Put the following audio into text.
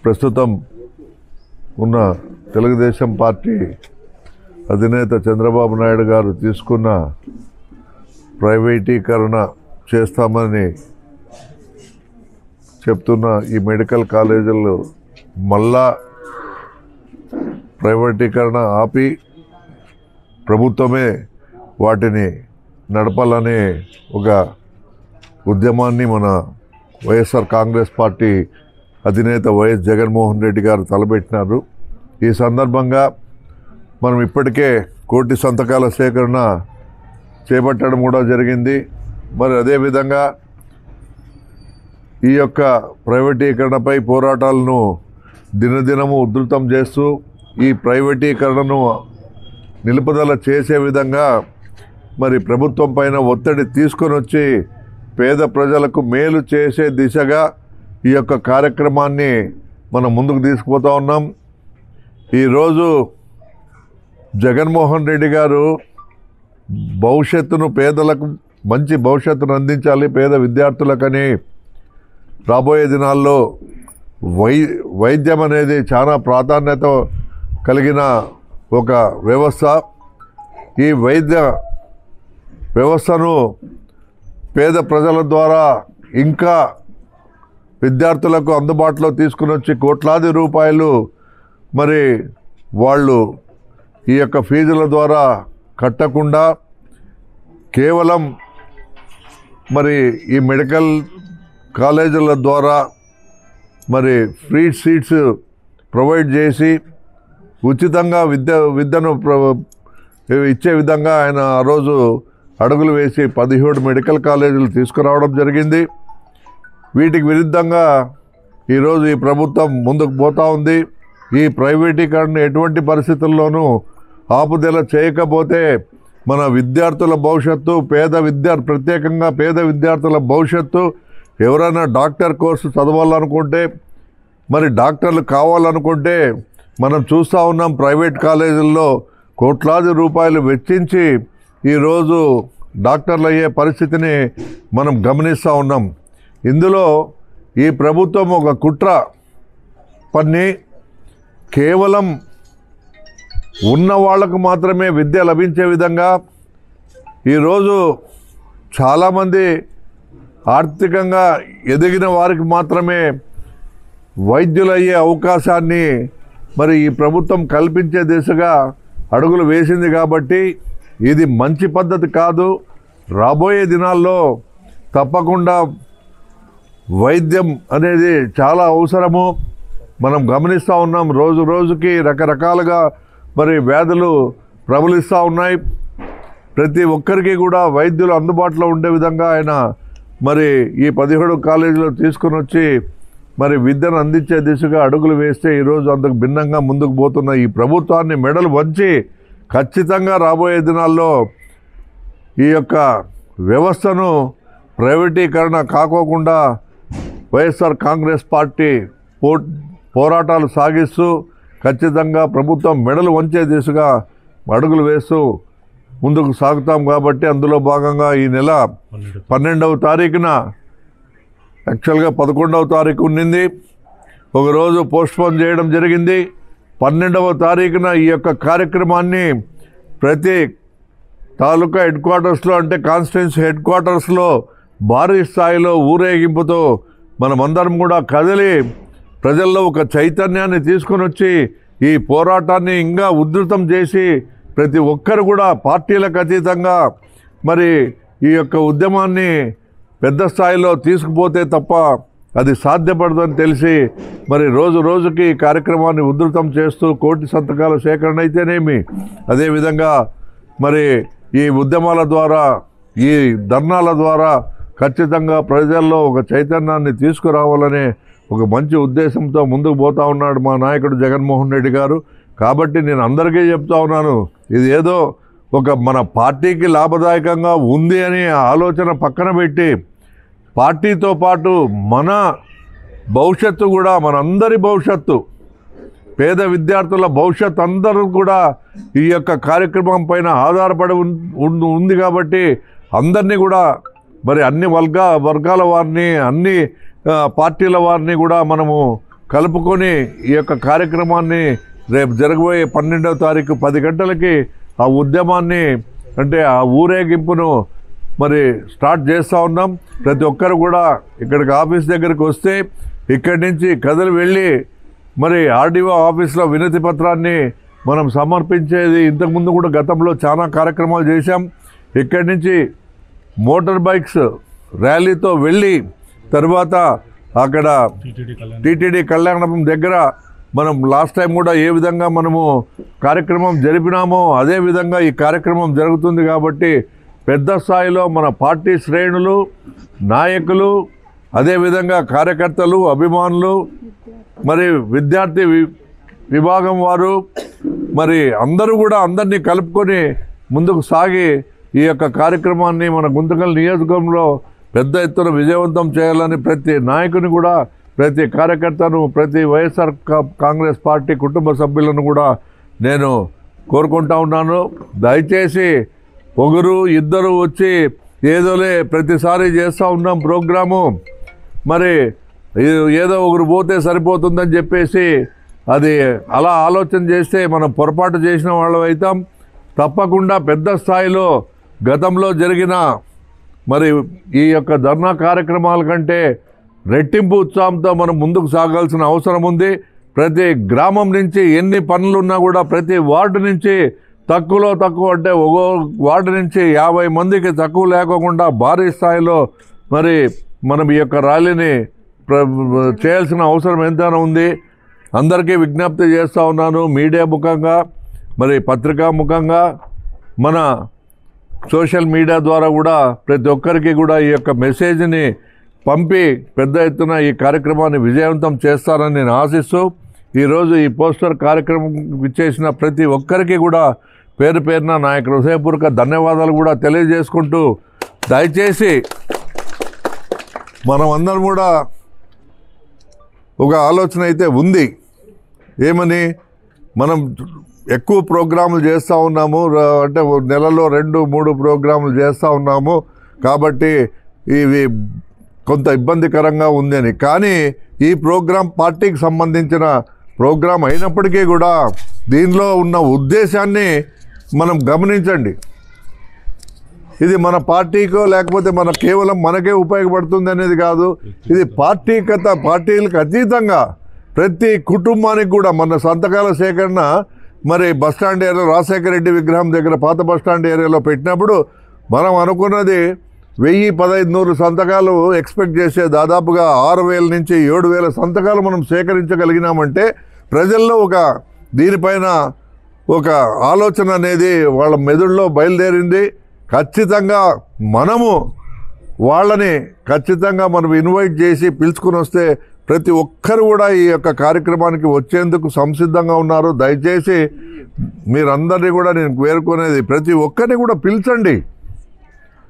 ప్రస్తుతం ఉన్న తెలుగుదేశం పార్టీ అధినేత చంద్రబాబు నాయుడు గారు తీసుకున్న ప్రైవేటీకరణ చేస్తామని చెప్తున్న ఈ మెడికల్ కాలేజీలు మళ్ళా ప్రైవేటీకరణ ఆపి ప్రభుత్వమే వాటిని నడపాలనే ఒక ఉద్యమాన్ని మన వైఎస్ఆర్ కాంగ్రెస్ పార్టీ అధినేత వైఎస్ జగన్మోహన్ రెడ్డి గారు తలపెట్టినారు. ఈ సందర్భంగా మనం ఇప్పటికే 1 కోటి సంతకాల సేకరణ చేపట్టడం కూడా జరిగింది. మరి అదేవిధంగా ఈ యొక్క ప్రైవేటీకరణపై పోరాటాలను దినదినము ఉధృతం చేస్తూ ఈ ప్రైవేటీకరణను నిలుపుదల చేసే విధంగా మరి ప్రభుత్వం పైన ఒత్తిడి తీసుకొని వచ్చి పేద ప్రజలకు మేలు చేసే దిశగా ఈ యొక్క కార్యక్రమాన్ని మనం ముందుకు తీసుకుపోతూ ఉన్నాం. ఈరోజు జగన్మోహన్ రెడ్డి గారు భవిష్యత్తును పేదలకు మంచి భవిష్యత్తును అందించాలి పేద విద్యార్థులకని రాబోయే దినాల్లో వైద్యం అనేది చాలా ప్రాధాన్యత కలిగిన ఒక వ్యవస్థ. ఈ వైద్య వ్యవస్థను పేద ప్రజల ద్వారా ఇంకా విద్యార్థులకు అందుబాటులో తీసుకుని వచ్చి కోట్లాది రూపాయలు మరి వాళ్ళు ఈ యొక్క ఫీజుల ద్వారా కట్టకుండా కేవలం మరి ఈ మెడికల్ కాలేజీల ద్వారా మరి ఫ్రీ సీట్స్ ప్రొవైడ్ చేసి ఉచితంగా విద్యను ఇచ్చే విధంగా ఆయన ఆ రోజు అడుగులు వేసి 17 మెడికల్ కాలేజీలు తీసుకురావడం జరిగింది. వీటికి విరుద్ధంగా ఈరోజు ఈ ప్రభుత్వం ముందుకు పోతూ ఉంది. ఈ ప్రైవేటీకరణ ఎటువంటి పరిస్థితుల్లోనూ ఆపుదల చేయకపోతే మన విద్యార్థుల భవిష్యత్తు ప్రత్యేకంగా పేద విద్యార్థుల భవిష్యత్తు ఎవరైనా డాక్టర్ కోర్సు చదవాలనుకుంటే మరి డాక్టర్లు కావాలనుకుంటే మనం చూస్తూ ఉన్నాం ప్రైవేట్ కాలేజీల్లో కోట్లాది రూపాయలు వెచ్చించి ఈరోజు డాక్టర్లు అయ్యే పరిస్థితిని మనం గమనిస్తూ ఉన్నాం. ఇందులో ఈ ప్రభుత్వం ఒక కుట్ర పన్ని కేవలం ఉన్న వాళ్లకు మాత్రమే విద్య లభించే విధంగా ఈరోజు చాలామంది ఆర్థికంగా ఎదిగిన వారికి మాత్రమే వైద్యులయ్యే అవకాశాన్ని మరి ఈ ప్రభుత్వం కల్పించే దిశగా అడుగులు వేసింది. కాబట్టి ఇది మంచి పద్ధతి కాదు. రాబోయే దినాల్లో తప్పకుండా వైద్యం అనేది చాలా అవసరము. మనం గమనిస్తూ ఉన్నాం రోజు రోజుకి రకరకాలుగా మరి వ్యాధులు ప్రబలిస్తూ ఉన్నాయి. ప్రతి ఒక్కరికి కూడా వైద్యులు అందుబాటులో ఉండే విధంగా ఆయన మరి ఈ 17 కాలేజీలు తీసుకొని వచ్చి మరి విద్యను అందించే దిశగా అడుగులు వేస్తే ఈరోజు అందుకు భిన్నంగా ముందుకు పోతున్న ఈ ప్రభుత్వాన్ని మెడలు వంచి ఖచ్చితంగా రాబోయే దినాల్లో ఈ యొక్క వ్యవస్థను ప్రైవేటీకరణ కాకోకుండా వైఎస్ఆర్ కాంగ్రెస్ పార్టీ పోరాటాలు సాగిస్తూ ఖచ్చితంగా ప్రభుత్వం మెడలు వంచే దిశగా అడుగులు వేస్తూ ముందుకు సాగుతాం. కాబట్టి అందులో భాగంగా ఈ నెల 12వ తారీఖున యాక్చువల్గా 11వ తారీఖు ఉండింది, ఒకరోజు పోస్ట్పోన్ చేయడం జరిగింది. 12వ తారీఖున ఈ యొక్క కార్యక్రమాన్ని ప్రతి తాలూకా హెడ్ క్వార్టర్స్లో అంటే కాన్స్టిట్యున్సీ హెడ్ క్వార్టర్స్లో భారీ స్థాయిలో ఊరేగింపుతో మనమందరం కూడా కదిలి ప్రజల్లో ఒక చైతన్యాన్ని తీసుకొని వచ్చి ఈ పోరాటాన్ని ఇంకా ఉధృతం చేసి ప్రతి ఒక్కరు కూడా పార్టీలకు అతీతంగా మరి ఈ యొక్క ఉద్యమాన్ని పెద్ద స్థాయిలో తీసుకుపోతే తప్ప అది సాధ్యపడదని తెలిసి మరి రోజు రోజుకి కార్యక్రమాన్ని ఉధృతం చేస్తూ 1 కోటి సంతకాల సేకరణ అయితేనేమి, అదేవిధంగా మరి ఈ ఉద్యమాల ద్వారా ఈ ధర్నాల ద్వారా ఖచ్చితంగా ప్రజల్లో ఒక చైతన్యాన్ని తీసుకురావాలనే ఒక మంచి ఉద్దేశంతో ముందుకు పోతూ ఉన్నాడు మా నాయకుడు జగన్మోహన్ రెడ్డి గారు. కాబట్టి నేను అందరికీ చెప్తా ఉన్నాను, ఇది ఏదో ఒక మన పార్టీకి లాభదాయకంగా ఉంది అని ఆలోచన పక్కన పెట్టి పార్టీతో పాటు మన భవిష్యత్తు కూడా మనందరి భవిష్యత్తు పేద విద్యార్థుల భవిష్యత్తు అందరూ కూడా ఈ యొక్క కార్యక్రమం పైన ఆధారపడి ఉంది. కాబట్టి అందరినీ కూడా మరి అన్ని వర్గాల వారిని అన్ని పార్టీల వారిని కూడా మనము కలుపుకొని ఈ యొక్క కార్యక్రమాన్ని రేపు జరగబోయే 12వ తారీఖు 10 గంటలకి ఆ ఉద్యమాన్ని అంటే ఆ ఊరేగింపును మరి స్టార్ట్ చేస్తూ ఉన్నాం. ప్రతి ఒక్కరు కూడా ఇక్కడికి ఆఫీస్ దగ్గరికి వస్తే ఇక్కడి నుంచి కదిలి వెళ్ళి మరి ఆర్డీఓ ఆఫీస్లో వినతి పత్రాన్ని మనం సమర్పించేది. ఇంతకుముందు కూడా గతంలో చాలా కార్యక్రమాలు చేశాం. ఇక్కడి నుంచి మోటార్ బైక్స్ ర్యాలీతో వెళ్ళి తర్వాత అక్కడ టీటీడీ కళ్యాణం దగ్గర మనం లాస్ట్ టైం కూడా ఏ విధంగా మనము కార్యక్రమం జరిపినామో అదే విధంగా ఈ కార్యక్రమం జరుగుతుంది. కాబట్టి పెద్ద స్థాయిలో మన పార్టీ శ్రేణులు, నాయకులు, అదేవిధంగా కార్యకర్తలు, అభిమానులు, మరి విద్యార్థి విభాగం వారు మరి అందరూ కూడా అందరినీ కలుపుకొని ముందుకు సాగి ఈ యొక్క కార్యక్రమాన్ని మన గుంతకల్ నియోజకవర్గంలో పెద్ద ఎత్తున విజయవంతం చేయాలని ప్రతి నాయకుని కూడా, ప్రతి కార్యకర్తను, ప్రతి వైఎస్ఆర్ కాంగ్రెస్ పార్టీ కుటుంబ సభ్యులను కూడా నేను కోరుకుంటా ఉన్నాను. దయచేసి ఒకరు ఇద్దరు వచ్చి ఏదోలే ప్రతిసారి చేస్తూ ఉన్నాం ప్రోగ్రాము, మరి ఏదో ఒకరు పోతే సరిపోతుందని చెప్పేసి అది అలా ఆలోచన చేస్తే మనం పొరపాటు చేసిన వాళ్ళం అవుతాం. తప్పకుండా పెద్ద స్థాయిలో గతంలో జరిగిన మరి ఈ యొక్క ధర్నా కార్యక్రమాల కంటే రెట్టింపు ఉత్సాహంతో మనం ముందుకు సాగాల్సిన అవసరం ఉంది. ప్రతి గ్రామం నుంచి ఎన్ని పనులున్నా కూడా ప్రతి వార్డు నుంచి తక్కువలో తక్కువ అంటే ఒక్కో వార్డు నుంచి 50 మందికి తక్కువ లేకోకుండా భారీ స్థాయిలో మరి మనం ఈ యొక్క ర్యాలీని చేయాల్సిన అవసరం ఎంతైనా ఉంది. అందరికీ విజ్ఞప్తి చేస్తూ ఉన్నాను. మీడియా ముఖంగా, మరి పత్రికా ముఖంగా, మన సోషల్ మీడియా ద్వారా కూడా ప్రతి ఒక్కరికి కూడా ఈ యొక్క మెసేజ్ని పంపి పెద్ద ఎత్తున ఈ కార్యక్రమాన్ని విజయవంతం చేస్తారని నేను ఆశిస్తూ ఈరోజు ఈ పోస్టర్ కార్యక్రమం ఇచ్చేసిన ప్రతి ఒక్కరికి కూడా పేరు పేరున నా యొక్క హృదయపూర్వక ధన్యవాదాలు కూడా తెలియజేసుకుంటూ, దయచేసి మనం అందరం కూడా ఒక ఆలోచన అయితే ఉంది. ఏమని మనం ఎక్కువ ప్రోగ్రాములు చేస్తూ ఉన్నాము, అంటే నెలలో 2-3 ప్రోగ్రాములు చేస్తూ ఉన్నాము కాబట్టి ఇవి కొంత ఇబ్బందికరంగా ఉందని. కానీ ఈ ప్రోగ్రాం పార్టీకి సంబంధించిన ప్రోగ్రాం అయినప్పటికీ కూడా దీనిలో ఉన్న ఉద్దేశాన్ని మనం గమనించండి. ఇది మన పార్టీకో లేకపోతే మన కేవలం మనకే ఉపయోగపడుతుంది అనేది కాదు. ఇది పార్టీలకు అతీతంగా ప్రతి కుటుంబానికి కూడా మన సంతకాల సేకరణ మరి బస్టాండ్ ఏరియాలో రాజశేఖర రెడ్డి విగ్రహం దగ్గర పాత బస్టాండ్ ఏరియాలో పెట్టినప్పుడు మనం అనుకున్నది 1000-1500 సంతకాలు ఎక్స్పెక్ట్ చేసే దాదాపుగా 6000 నుంచి 7000 సంతకాలు మనం సేకరించగలిగినామంటే ప్రజల్లో దీనిపైన ఒక ఆలోచన అనేది వాళ్ళ మెదడులో బయలుదేరింది. ఖచ్చితంగా మనము వాళ్ళని మనం ఇన్వైట్ చేసి పిలుచుకుని వస్తే ప్రతి ఒక్కరు కూడా ఈ యొక్క కార్యక్రమానికి వచ్చేందుకు సంసిద్ధంగా ఉన్నారు. దయచేసి మీరందరినీ కూడా నేను వేరుకునేది ప్రతి ఒక్కరిని కూడా పిలిచండి.